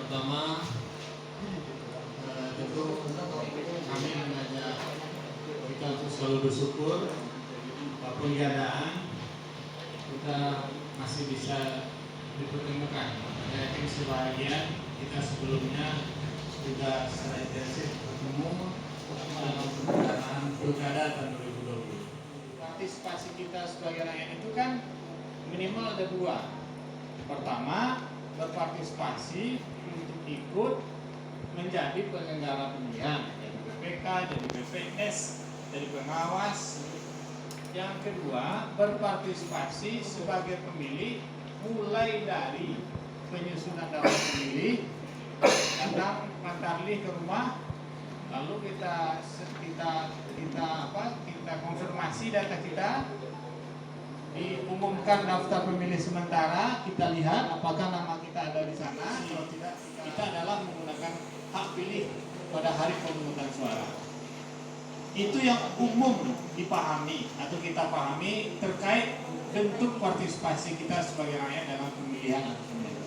Pertama, tentu kami mengajak kita untuk selalu bersyukur apapun keadaan kita masih bisa dipertemukan. Saya yakin sebahagian kita sebelumnya juga secara intensif bertemu dalam pelaksanaan pilkada tahun 2020. Partisipasi kita sebagai rakyat itu kan minimal ada dua. Pertama, berpartisipasi untuk ikut menjadi penyelenggara pemilihan, jadi BPK, jadi BPS, jadi pengawas. Yang kedua, berpartisipasi sebagai pemilih mulai dari penyusunan daftar pemilih, datang mantarli ke rumah, lalu kita konfirmasi data kita, diumumkan daftar pemilih sementara, kita lihat apakah nama kita ada di sana. Kalau tidak, kita adalah menggunakan hak pilih pada hari pemungutan suara. Itu yang umum dipahami atau kita pahami terkait bentuk partisipasi kita sebagai rakyat dalam pemilihan atau pemilu.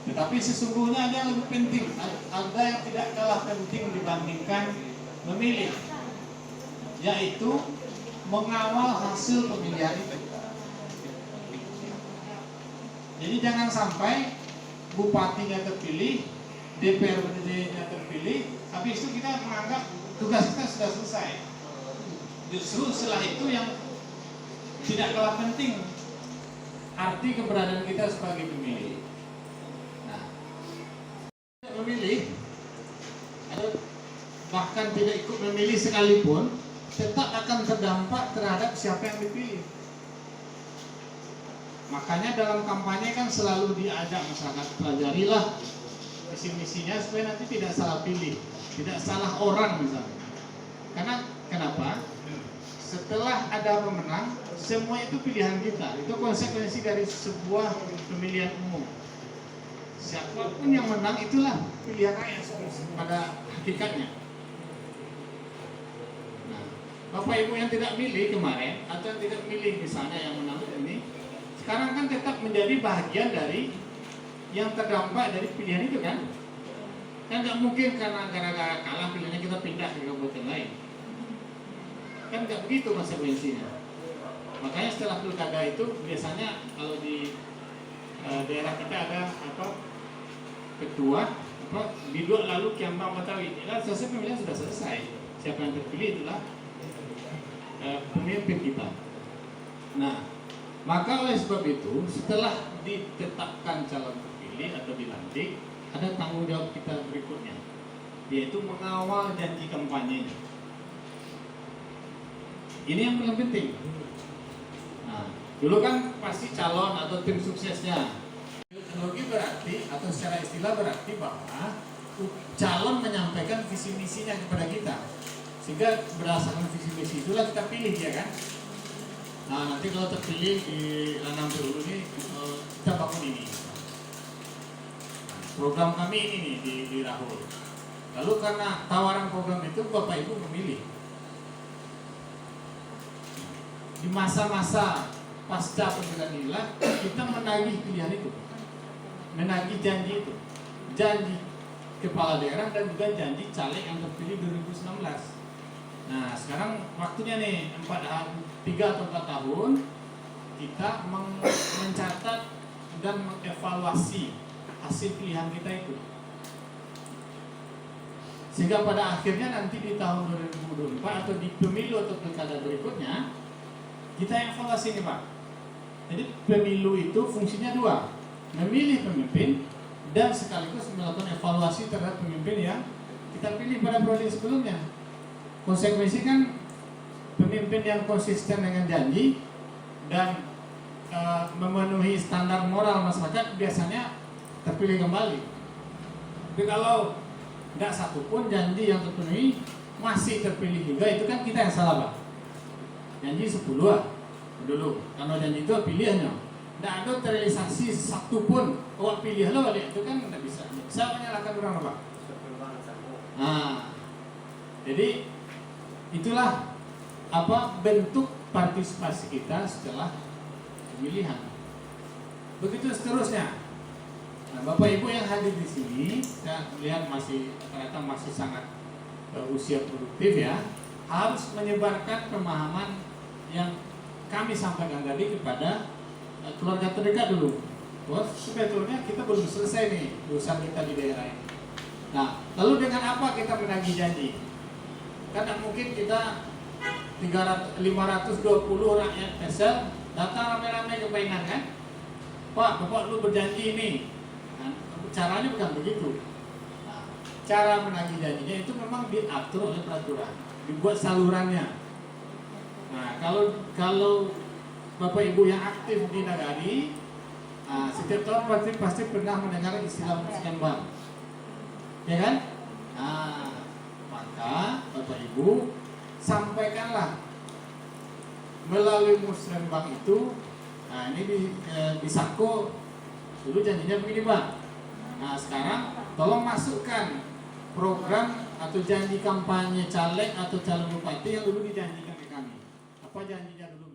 Tetapi sesungguhnya ada yang lebih penting, ada yang tidak kalah penting dibandingkan memilih, yaitu mengawal hasil pemilihan itu. Jadi jangan sampai bupatinya terpilih, DPRD-nya terpilih, habis itu kita menganggap tugas kita sudah selesai. Justru setelah itu yang tidak kalah penting arti keberadaan kita sebagai pemilih. Nah, memilih atau bahkan tidak ikut memilih sekalipun tetap akan terdampak terhadap siapa yang dipilih. Makanya dalam kampanye kan selalu diajak masyarakat, pelajarilah visi misinya supaya nanti tidak salah pilih, tidak salah orang misalnya. Karena kenapa? Setelah ada pemenang, semua itu pilihan kita. Itu konsekuensi dari sebuah pemilihan umum. Siapapun yang menang itulah pilihan rakyat pada hakikatnya. Nah, Bapak Ibu yang tidak milih kemarin atau yang tidak milih misalnya yang menang ini, sekarang kan tetap menjadi bagian dari yang terdampak dari pilihan itu kan? Kan nggak mungkin karena gara-gara kalah pilihannya kita pindah ke kabupaten lain. Kan nggak begitu konsekuensinya. Makanya setelah pilkada itu biasanya kalau di daerah kita ada ketua biduk lalu kiambang batawi. Selesai pemilihan sudah selesai. Siapa yang terpilih itulah pemimpin kita. Nah, maka oleh sebab itu setelah ditetapkan calon terpilih atau dilantik, ada tanggung jawab kita berikutnya, yaitu mengawal janji kampanyenya. Ini yang paling penting. Nah, dulu kan pasti calon atau tim suksesnya. Teknologi berarti atau secara istilah berarti bahwa calon menyampaikan visi misinya kepada kita, sehingga berdasarkan visi misi itulah kita pilih, ya kan? Nah, nanti kalau terpilih di Lanang Hulu ini kita bangun ini. Program kami ini nih di Rahul. Lalu karena tawaran program itu Bapak Ibu memilih. Di masa-masa pasca pemilihan inilah kita menagih pilihan itu, menagih janji itu, janji kepala daerah dan juga janji caleg yang terpilih 2019. Nah, sekarang waktunya nih 3 atau 4 tahun kita mencatat dan mengevaluasi hasil pilihan kita itu, sehingga pada akhirnya nanti di tahun 2024 atau di pemilu atau pilkada berikutnya kita evaluasi nih Pak. Jadi pemilu itu fungsinya dua, memilih pemimpin dan sekaligus melakukan evaluasi terhadap pemimpin yang kita pilih pada periode sebelumnya. Konsekuensi kan pemimpin yang konsisten dengan janji dan memenuhi standar moral masyarakat biasanya terpilih kembali. Tapi kalau tidak satupun janji yang terpenuhi masih terpilih juga, itu kan kita yang salah Pak. Janji 10 dulu, kalau janji itu pilihannya tidak ada terrealisasi satupun. Awak pilih lo balik, itu kan tidak bisa. Saya menyalahkan orang Pak. Nah, jadi itulah bentuk partisipasi kita setelah pemilihan. Begitu seterusnya. Nah, Bapak Ibu yang hadir di sini, saya lihat masih ternyata masih sangat usia produktif ya, harus menyebarkan pemahaman yang kami sampaikan tadi kepada keluarga terdekat dulu. Bahwa sebetulnya kita belum selesai nih urusan kita di daerah ini. Nah, lalu dengan apa kita menagih janji? Karena mungkin kita 520 rakyat Pesel datang rame-rame ke Bainan kan? Pak, Bapak lu berjanji ini. Nah, caranya bukan begitu. Nah, cara menagih janjinya itu memang diatur oleh peraturan, dibuat salurannya. Nah, kalau Bapak Ibu yang aktif di Nagari, setiap tahun pasti pernah mendengar istilah musrenbang, ya kan? Nah, maka Bapak Ibu sampaikanlah melalui musrenbang itu. Nah, ini disako dulu janjinya begini Pak. Nah, sekarang tolong masukkan program atau janji kampanye caleg atau calon bupati yang dulu dijanjikan ke kami. Apa janjinya dulu?